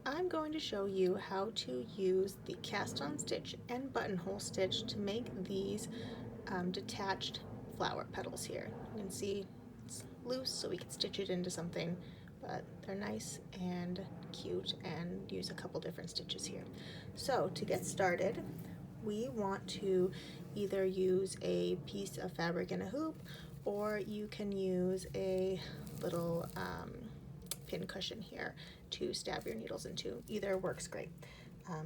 I'm going to show you how to use the cast on stitch and buttonhole stitch to make these detached flower petals here. You can see it's loose so we can stitch it into something, but they're nice and cute and use a couple different stitches here. So to get started, we want to either use a piece of fabric in a hoop, or you can use a little pin cushion here to stab your needles into. Either works great.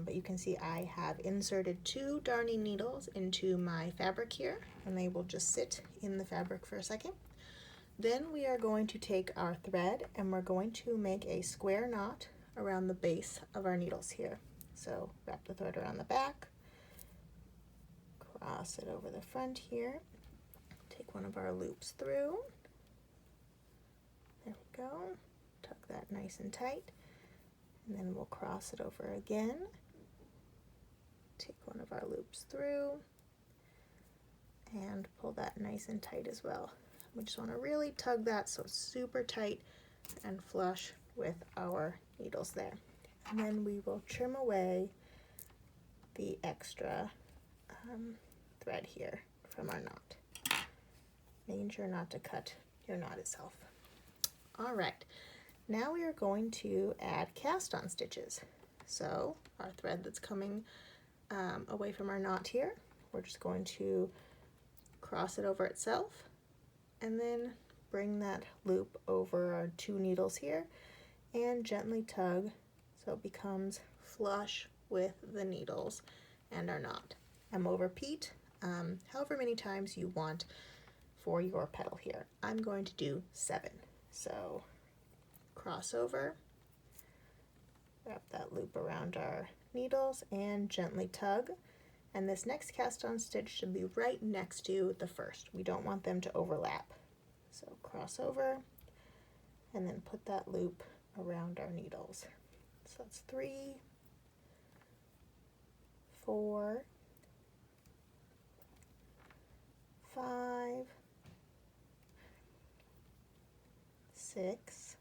But you can see I have inserted 2 darning needles into my fabric here, and they will just sit in the fabric for a second. Then we are going to take our thread and we're going to make a square knot around the base of our needles here. So wrap the thread around the back, cross it over the front here, take one of our loops through, there we go, tuck that nice and tight, and then we'll cross it over again, take one of our loops through, and pull that nice and tight as well. We just want to really tug that so it's super tight and flush with our needles there. And then we will trim away the extra thread here from our knot, making sure not to cut your knot itself. All right, now we are going to add cast on stitches. So our thread that's coming away from our knot here, we're just going to cross it over itself and then bring that loop over our 2 needles here and gently tug so it becomes flush with the needles and our knot. And we'll repeat however many times you want for your petal here. I'm going to do 7. So cross over, wrap that loop around our needles and gently tug. And this next cast on stitch should be right next to the first. We don't want them to overlap. So cross over and then put that loop around our needles. So that's 3, 4, 5, 6,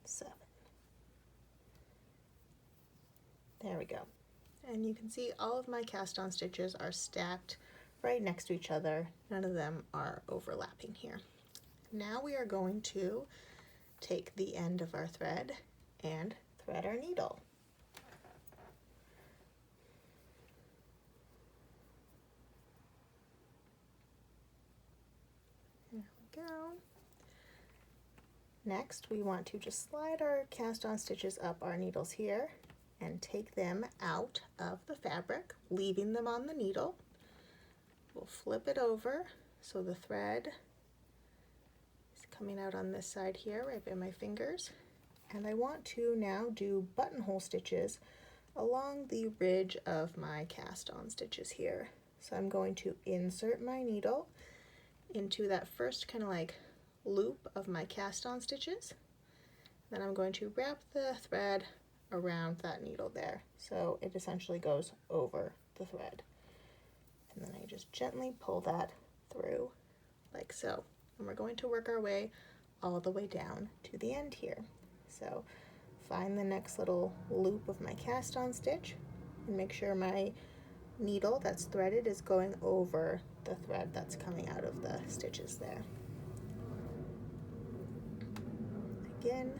7. There we go. And you can see all of my cast on stitches are stacked right next to each other. None of them are overlapping here. Now we are going to take the end of our thread and thread our needle. There we go. Next, we want to just slide our cast on stitches up our needles here and take them out of the fabric, leaving them on the needle. We'll flip it over so the thread is coming out on this side here, right by my fingers. And I want to now do buttonhole stitches along the ridge of my cast on stitches here. So I'm going to insert my needle into that first kind of like loop of my cast on stitches. Then I'm going to wrap the thread around that needle there so it essentially goes over the thread, and then I just gently pull that through like so, and we're going to work our way all the way down to the end here. So find the next little loop of my cast on stitch and make sure my needle that's threaded is going over the thread that's coming out of the stitches there. Again,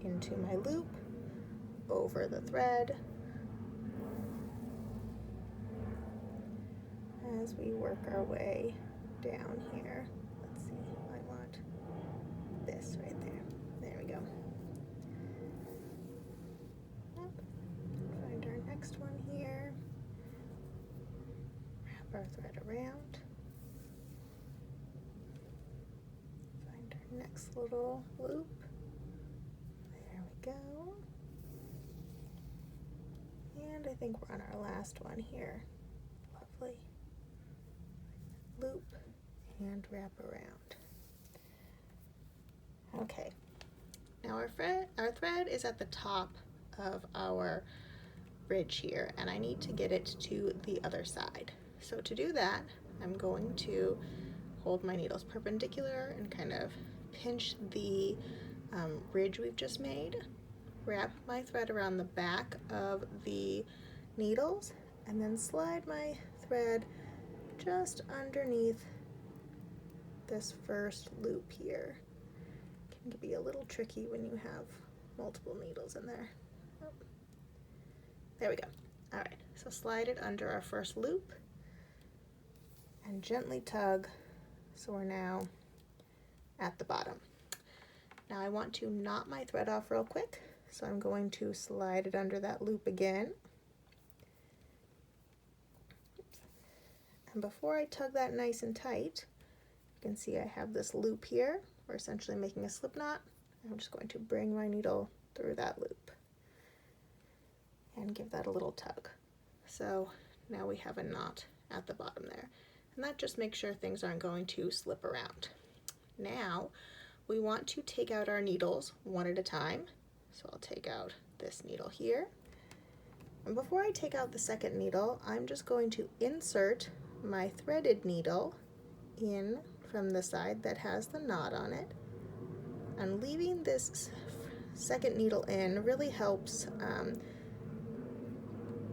into my loop, over the thread, as we work our way down here. Let's see, I want this right there. There we go. Find our next one here. Wrap our thread around. Find our next little loop. There we go. And I think we're on our last one here. Lovely. Loop and wrap around. Okay, now our thread is at the top of our ridge here, and I need to get it to the other side. So to do that, I'm going to hold my needles perpendicular and kind of pinch the ridge we've just made, wrap my thread around the back of the needles, and then slide my thread just underneath this first loop here. It can be a little tricky when you have multiple needles in there. Oh. There we go. All right, so slide it under our first loop and gently tug, so we're now at the bottom. Now I want to knot my thread off real quick, so I'm going to slide it under that loop again. And before I tug that nice and tight, you can see I have this loop here. We're essentially making a slip knot. I'm just going to bring my needle through that loop and give that a little tug. So now we have a knot at the bottom there. And that just makes sure things aren't going to slip around. Now we want to take out our needles one at a time. So I'll take out this needle here. And before I take out the second needle, I'm just going to insert my threaded needle in from the side that has the knot on it. And leaving this second needle in really helps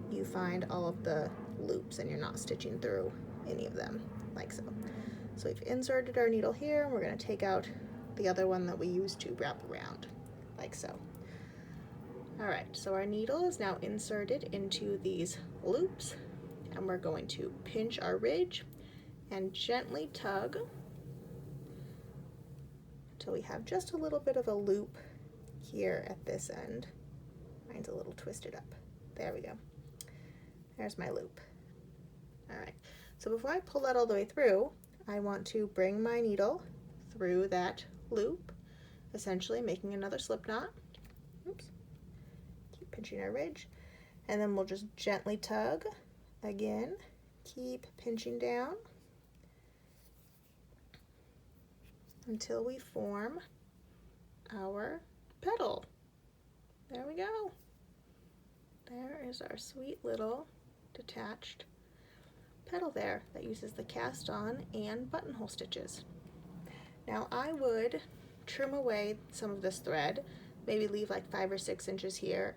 you find all of the loops and you're not stitching through any of them, like so. So we've inserted our needle here, and we're going to take out the other one that we used to wrap around, like so. Alright, so our needle is now inserted into these loops, and we're going to pinch our ridge and gently tug until we have just a little bit of a loop here at this end. Mine's a little twisted up. There we go. There's my loop. Alright, so before I pull that all the way through, I want to bring my needle through that loop, essentially making another slip knot. Oops. Keep pinching our ridge, and then we'll just gently tug again. Keep pinching down until we form our petal. There we go. There is our sweet little detached petal there that uses the cast on and buttonhole stitches. Now I would trim away some of this thread, maybe leave like 5 or 6 inches here,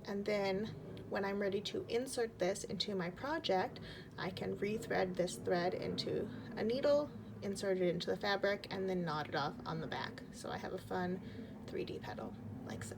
and then when I'm ready to insert this into my project, I can rethread this thread into a needle, insert it into the fabric, and then knot it off on the back. So I have a fun 3D petal, like so.